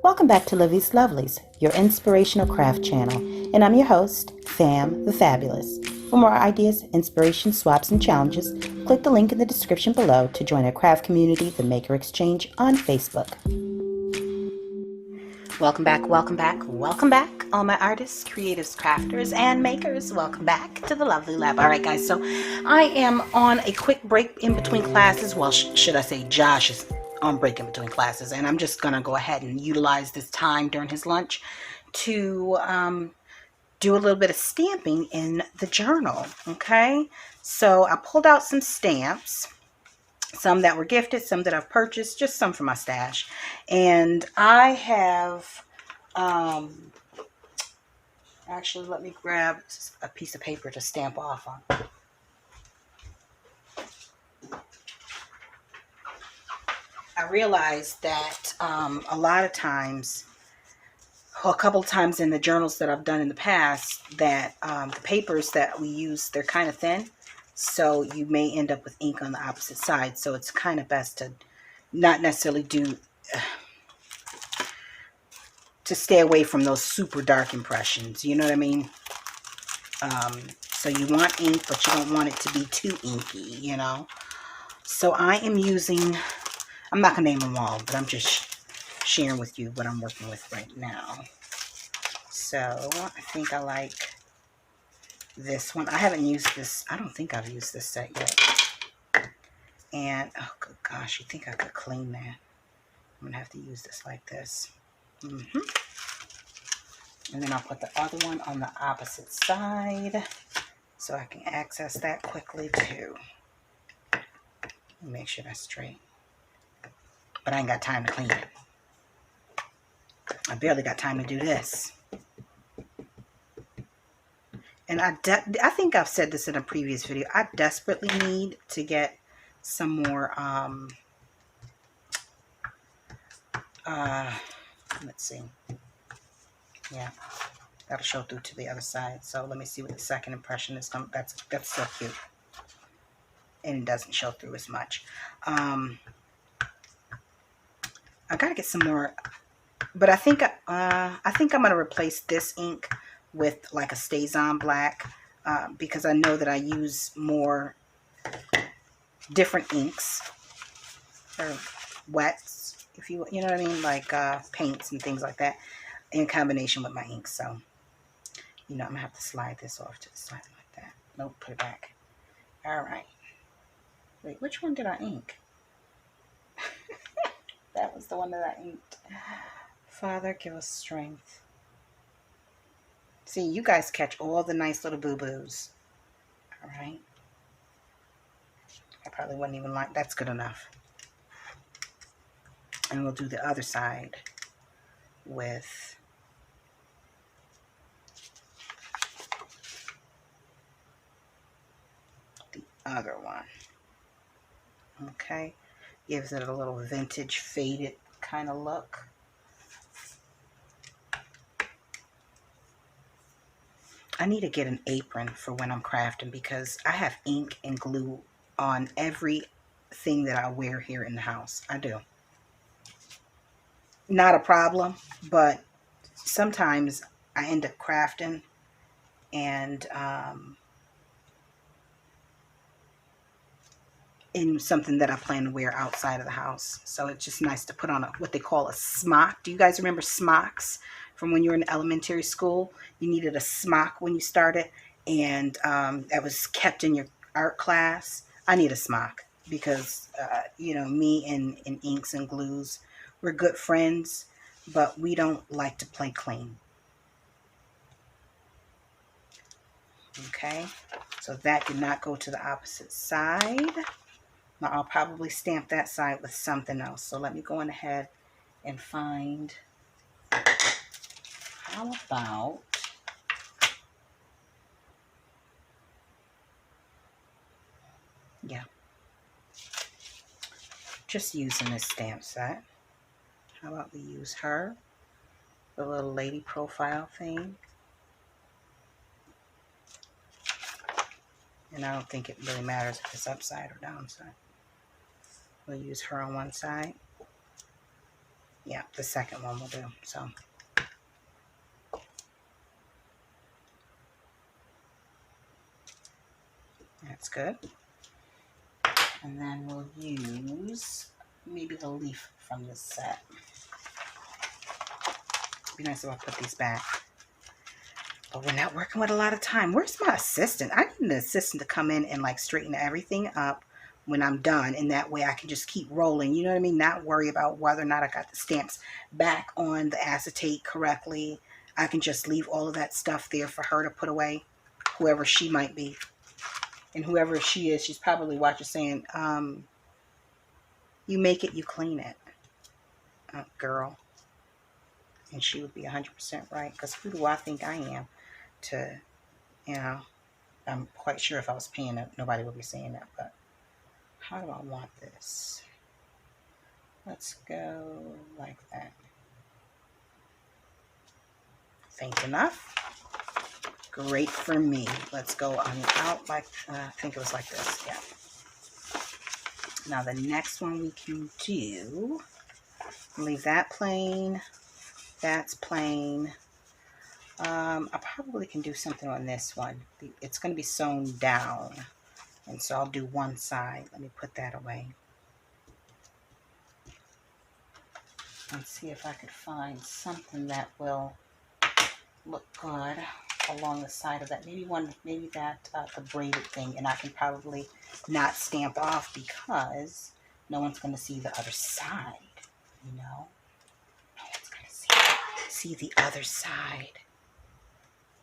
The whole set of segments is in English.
Welcome back to Livie'S Lovelies, your inspirational craft channel, and I'm your host, Fam the Fabulous. For more ideas, inspiration, swaps, and challenges, click the link in the description below to join our craft community, the Maker Exchange, on Facebook. Welcome back, welcome back, welcome back, all my artists, creatives, crafters, and makers. Welcome back to the Lovely Lab. All right, guys, so I am on a quick break in between classes. Well, should I say Josh is on break in between classes, and I'm just going to go ahead and utilize this time during his lunch to do a little bit of stamping in the journal, okay? So I pulled out some stamps. Some that were gifted, some that I've purchased, just some from my stash. And I have, actually, let me grab a piece of paper to stamp off on. I realized that a lot of times, a couple of times in the journals that I've done in the past, that the papers that we use, they're kind of thin. So you may end up with ink on the opposite side. So it's kind of best to not necessarily do, to stay away from those super dark impressions. You know what I mean? So you want ink, but you don't want it to be too inky, you know? So I am using, I'm not going to name them all, but I'm just sharing with you what I'm working with right now. So I think I like this one. I haven't used this. I don't think I've used this set yet. And, oh, good gosh, you think I could clean that? I'm going to have to use this like this. And then I'll put the other one on the opposite side so I can access that quickly too. Make sure that's straight. But I ain't got time to clean it. I barely got time to do this. And I think I've said this in a previous video. I desperately need to get some more, let's see. Yeah, that'll show through to the other side. So let me see what the second impression is. That's so cute. And it doesn't show through as much. I gotta get some more, but I think I'm gonna replace this ink with like a StazOn black because I know that I use more different inks or wets, if you know what I mean, like paints and things like that in combination with my ink. So you know, I'm gonna have to slide this off to the side like that. Nope, put it back. All right. Wait, which one did I ink? That was the one that I inked. Father, give us strength. See, you guys catch all the nice little boo-boos. All right. I probably wouldn't even like, that's good enough. And we'll do the other side with the other one. Okay. Gives it a little vintage, faded kind of look. I need to get an apron for when I'm crafting because I have ink and glue on everything that I wear here in the house. I do. Not a problem, but sometimes I end up crafting and in something that I plan to wear outside of the house. So it's just nice to put on what they call a smock. Do you guys remember smocks from when you were in elementary school? You needed a smock when you started, and that was kept in your art class. I need a smock because, you know, me and inks and glues, we're good friends, but we don't like to play clean. Okay, so that did not go to the opposite side. Now I'll probably stamp that side with something else. So let me go on ahead and find, how about, yeah, just using this stamp set. How about we use her, the little lady profile thing. And I don't think it really matters if it's upside or downside. We'll use her on one side. Yeah, the second one will do. So that's good. And then we'll use maybe the leaf from this set. It'd be nice if I put these back. But we're not working with a lot of time. Where's my assistant? I need an assistant to come in and like straighten everything up when I'm done. And that way I can just keep rolling. You know what I mean? Not worry about whether or not I got the stamps back on the acetate correctly. I can just leave all of that stuff there for her to put away, whoever she might be. And whoever she is, she's probably watching saying, you make it, you clean it, girl. And she would be 100% right. Because who do I think I am to, you know, I'm quite sure if I was paying it, nobody would be saying that. But how do I want this? Let's go like that. Faint enough. Great for me. Let's go on out like, I think it was like this. Yeah. Now the next one we can do, leave that plain. That's plain. I probably can do something on this one. It's going to be sewn down. And so I'll do one side. Let me put that away. Let's see if I could find something that will look good along the side of that. Maybe that the braided thing. And I can probably not stamp off because no one's going to see the other side. You know? No one's going to see the other side.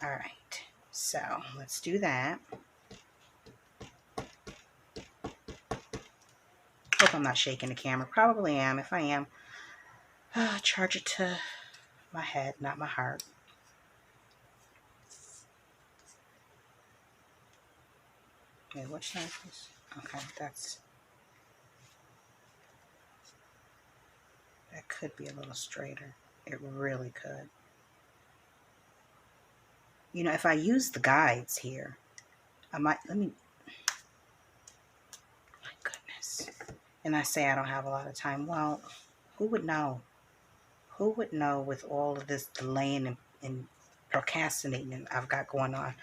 All right. So let's do that. Hope I'm not shaking the camera. Probably am. If I am, charge it to my head, not my heart. Okay, what size is? Okay, that could be a little straighter. It really could. You know, if I use the guides here, I might, my goodness. And I say I don't have a lot of time. Well, who would know? Who would know with all of this delaying and procrastinating I've got going on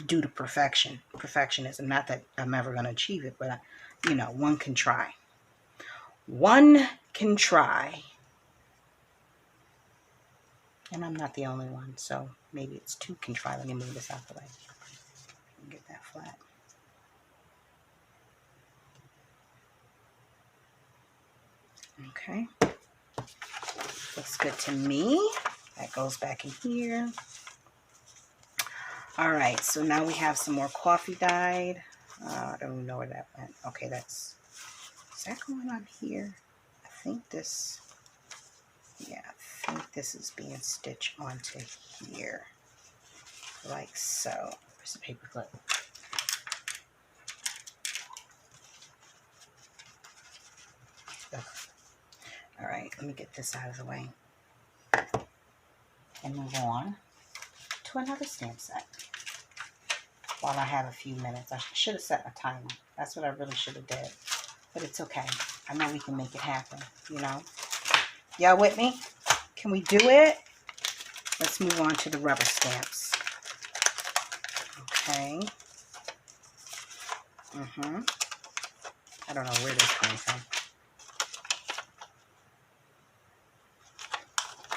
due to perfectionism? Not that I'm ever going to achieve it, but you know, one can try. One can try. And I'm not the only one, so maybe it's two can try. Let me move this out the way. Get that flat. Okay. Looks good to me. That goes back in here. All right, so now we have some more coffee dyed. I don't even know where that went. Okay, is that going on here? I think this, yeah, I think this is being stitched onto here. Like so. Where's the paper clip? All right, let me get this out of the way and move on to another stamp set while I have a few minutes. I should have set a timer. That's what I really should have did. But it's okay. I know we can make it happen, you know. Y'all with me? Can we do it? Let's move on to the rubber stamps. Okay. I don't know where this came from.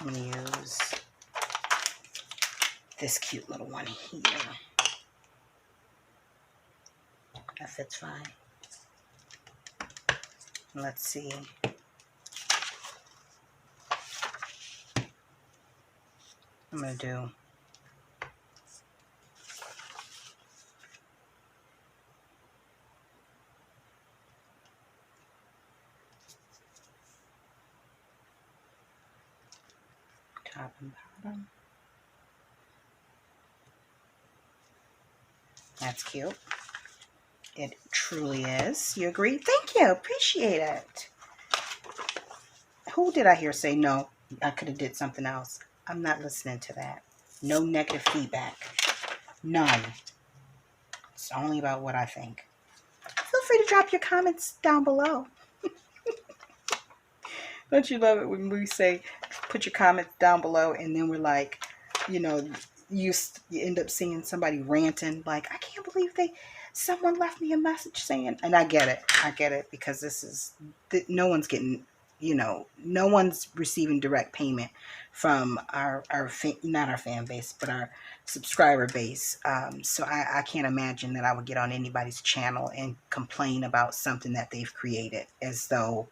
I'm going to use this cute little one here. That fits fine. Let's see. I'm going to do top and bottom. That's cute. It truly is. You agree? Thank you. Appreciate it. Who did I hear say no? I could have did something else. I'm not listening to that. No negative feedback. None. It's only about what I think. Feel free to drop your comments down below. Don't you love it when we say, put your comments down below, and then we're like, you know, you end up seeing somebody ranting, like, I can't believe someone left me a message saying, and I get it, because no one's getting, no one's receiving direct payment from not our fan base, but our subscriber base. So I can't imagine that I would get on anybody's channel and complain about something that they've created as though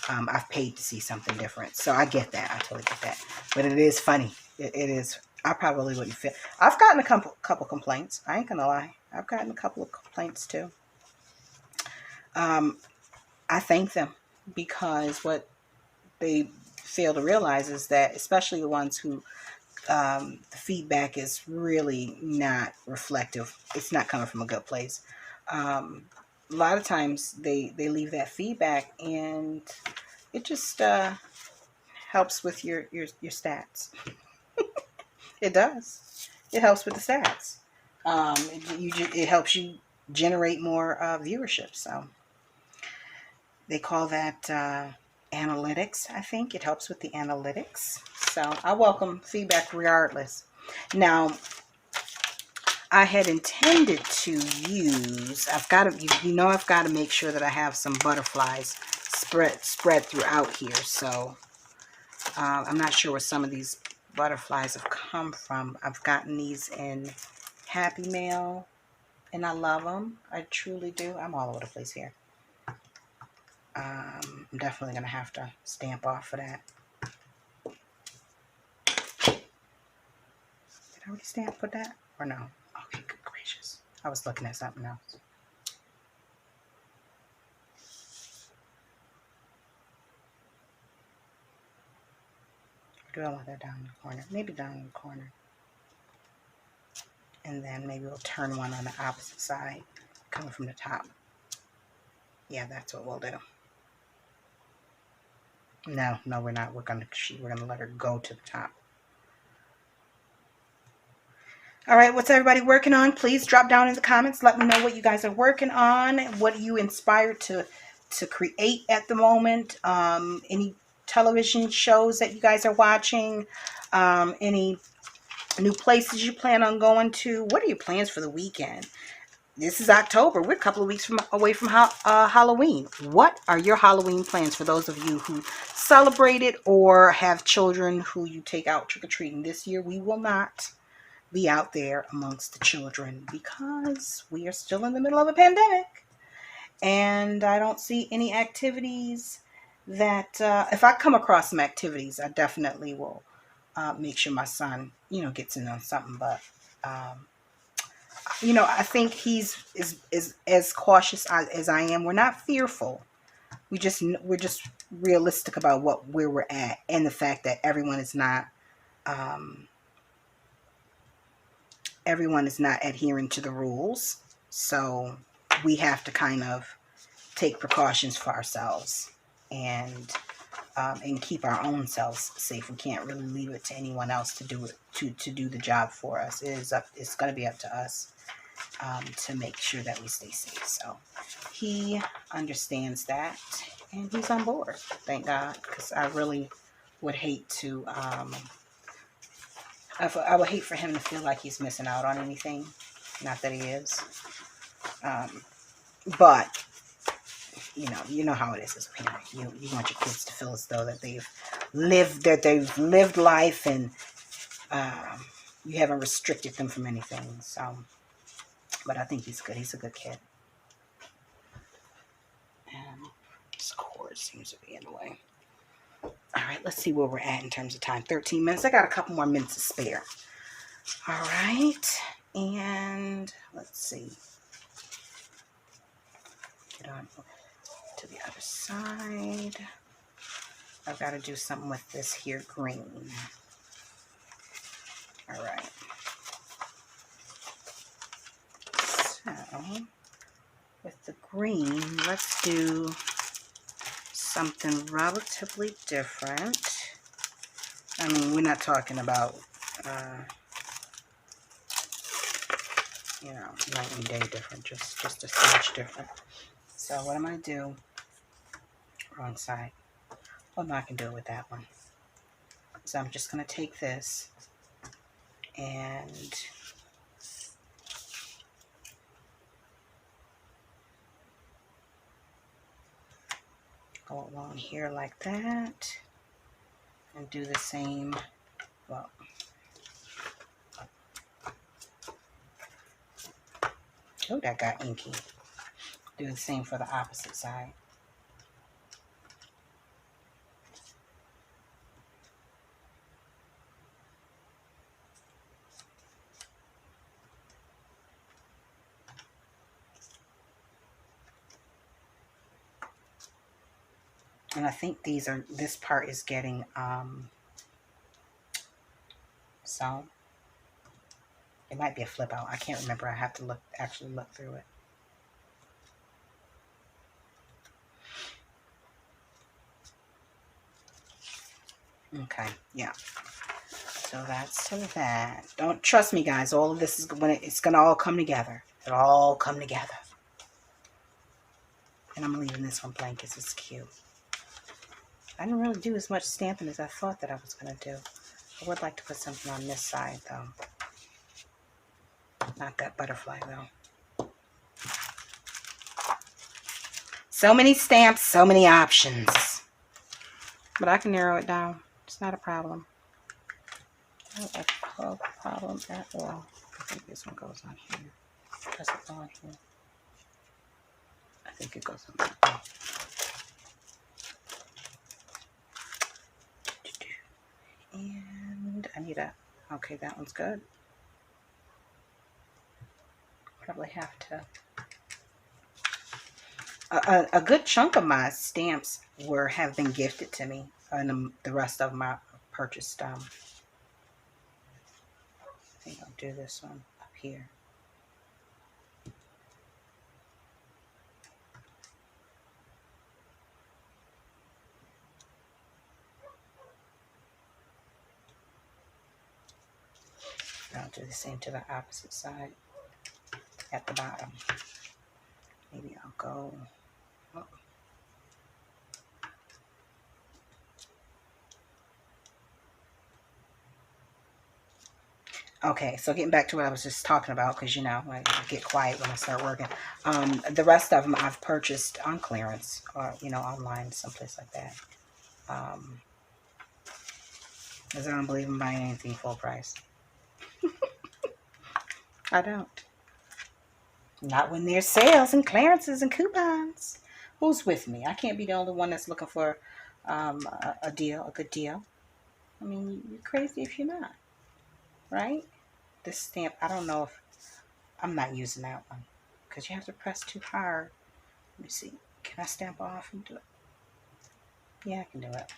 I've paid to see something different. So I get that. I totally get that. But it is funny. It is. I probably wouldn't feel. I've gotten a couple complaints. I ain't gonna lie. I've gotten a couple of complaints too. I thank them, because what they fail to realize is that, especially the ones who the feedback is really not reflective. It's not coming from a good place. A lot of times they leave that feedback, and it just helps with your stats. It does. It helps with the stats. It helps you generate more viewership. So they call that analytics. I think it helps with the analytics. So I welcome feedback regardless. Now, I had intended to use. I've got to make sure that I have some butterflies spread throughout here. So I'm not sure where some of these butterflies have come from. I've gotten these in Happy Mail, and I love them. I truly do. I'm all over the place here. I'm definitely going to have to stamp off for that. Did I already stamp for that? Or no? Okay, good gracious. I was looking at something else. Or do I want that down in the corner? Maybe down in the corner. And then maybe we'll turn one on the opposite side, coming from the top. Yeah, that's what we'll do. No, we're not. We're gonna let her go to the top. All right, what's everybody working on? Please drop down in the comments. Let me know what you guys are working on. What are you inspired to create at the moment? Any television shows that you guys are watching? Any new places you plan on going to? What are your plans for the weekend? This is October. We're a couple of weeks away from Halloween. What are your Halloween plans for those of you who celebrate it or have children who you take out trick-or-treating? This year we will not be out there amongst the children because we are still in the middle of a pandemic. And I don't see any activities that, if I come across some activities, I definitely will make sure my son, gets in on something. But I think he's is as cautious as I am. We're not fearful. We're just realistic about where we're at, and the fact that everyone is not adhering to the rules. So we have to kind of take precautions for ourselves and keep our own selves safe. We can't really leave it to anyone else to do it to do the job for us. It's going to be up to us to make sure that we stay safe. So he understands that, and he's on board. Thank God, because I really would hate to. I would hate for him to feel like he's missing out on anything. Not that he is, but you know how it is as a parent. You want your kids to feel as though that they've lived life, and you haven't restricted them from anything. So, but I think he's good. He's a good kid. And this cord seems to be in the way. All right, let's see where we're at in terms of time. 13 minutes. I got a couple more minutes to spare. All right, and let's see. Get on to the other side. I've got to do something with this here green. All right. So, with the green, let's do something relatively different. I mean, we're not talking about, night and day different, just a smidge different. So what I'm going to do, wrong side. Oh no, I can do it with that one. So I'm just going to take this and go along here like that and do the same. Well, oh, that got inky. Do the same for the opposite side. And I think this part is getting, so it might be a flip out. I can't remember. I have to actually look through it. Okay, yeah. So that's that. Don't trust me, guys. All of this is when it's gonna all come together. It'll all come together. And I'm leaving this one blank because it's cute. I didn't really do as much stamping as I thought that I was gonna do. I would like to put something on this side though. Not that butterfly though. So many stamps, so many options. But I can narrow it down. It's not a problem. Not a problem at all. I think this one goes on here. Does it go on here? I think it goes on there. And I need a, okay, that one's good. Probably have to. A good chunk of my stamps have been gifted to me, and the rest of them I purchased. I think I'll do this one up here. I'll do the same to the opposite side at the bottom. Maybe I'll go. Oh. Okay, so getting back to what I was just talking about, because you know, I get quiet when I start working. The rest of them I've purchased on clearance, or you know, online, someplace like that. Because I don't believe in buying anything full price. I don't. Not when there's sales and clearances and coupons. Who's with me? I can't be the only one that's looking for a deal, a good deal. I mean, you're crazy if you're not, right? This stamp, I don't know if I'm not using that one because you have to press too hard. Let me see. Can I stamp off and do it? Yeah, I can do it.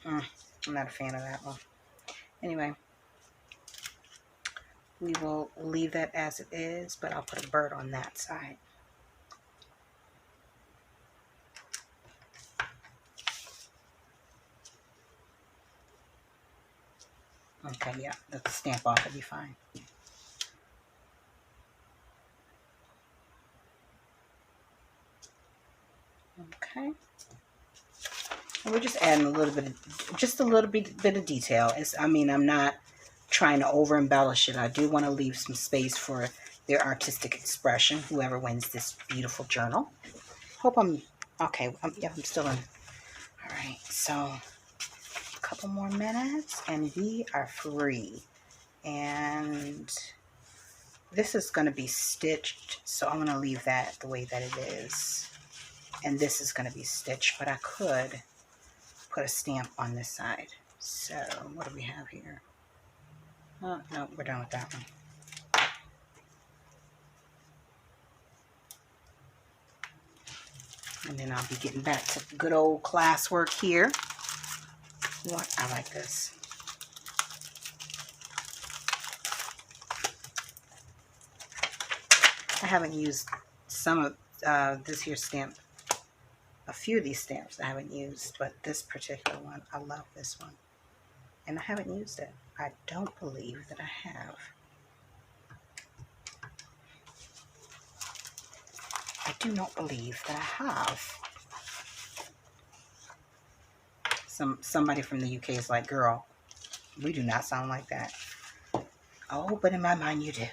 I'm not a fan of that one. Anyway, we will leave that as it is, but I'll put a bird on that side. Okay, yeah, the stamp off will be fine. Okay. And we're just adding a little bit of, just a little bit of detail. I mean, I'm not trying to over embellish it. I do want to leave some space for their artistic expression, whoever wins this beautiful journal. Hope I'm, okay, yeah, I'm still in. All right, so a couple more minutes and we are free. And this is going to be stitched, so I'm going to leave that the way that it is. And this is going to be stitched, but I could put a stamp on this side. So what do we have here? Oh, no, we're done with that one. And then I'll be getting back to good old classwork here. What? I like this. I haven't used some of this here stamp. A few of these stamps I haven't used, but this particular one, I love this one. And I haven't used it. I don't believe that I have. do not believe that I have. Somebody from the UK is like, girl, we do not sound like that. Oh, but in my mind you do, my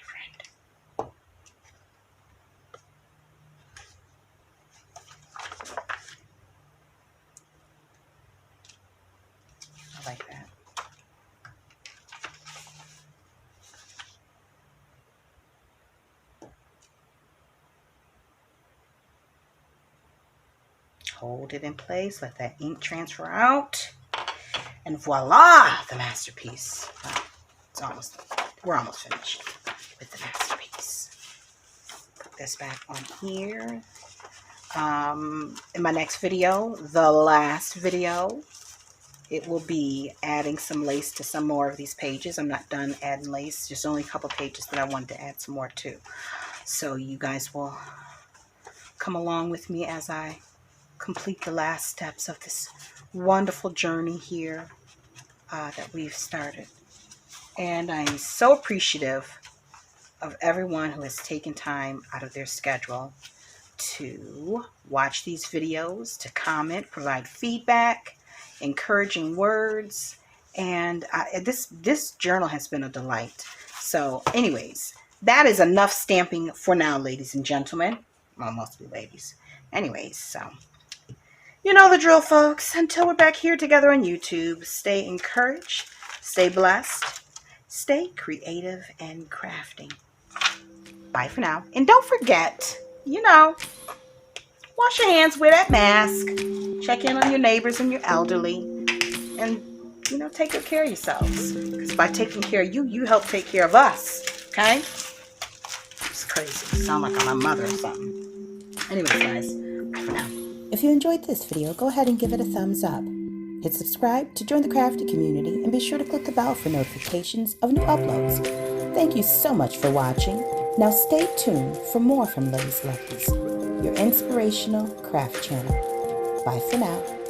friend. I like that. Hold it in place, let that ink transfer out, and voila, the masterpiece. We're almost finished with the masterpiece. Put this back on here. In my next video, the last video, it will be adding some lace to some more of these pages. I'm not done adding lace, just only a couple pages that I wanted to add some more to. So you guys will come along with me as I complete the last steps of this wonderful journey here that we've started. And I'm so appreciative of everyone who has taken time out of their schedule to watch these videos, to comment, provide feedback, encouraging words, and this journal has been a delight. So anyways, that is enough stamping for now, ladies and gentlemen. Well, mostly ladies. Anyways, so you know the drill, folks. Until we're back here together on YouTube, stay encouraged, stay blessed, stay creative and crafting. Bye for now. And don't forget, you know, wash your hands, wear that mask, check in on your neighbors and your elderly, and, you know, take good care of yourselves. Because by taking care of you, you help take care of us, okay? It's crazy. You sound like I'm my mother or something. Anyways, guys, bye for now. If you enjoyed this video, go ahead and give it a thumbs up. Hit subscribe to join the crafty community, and be sure to click the bell for notifications of new uploads. Thank you so much for watching. Now stay tuned for more from Livie'S Lovelies, your inspirational craft channel. Bye for now.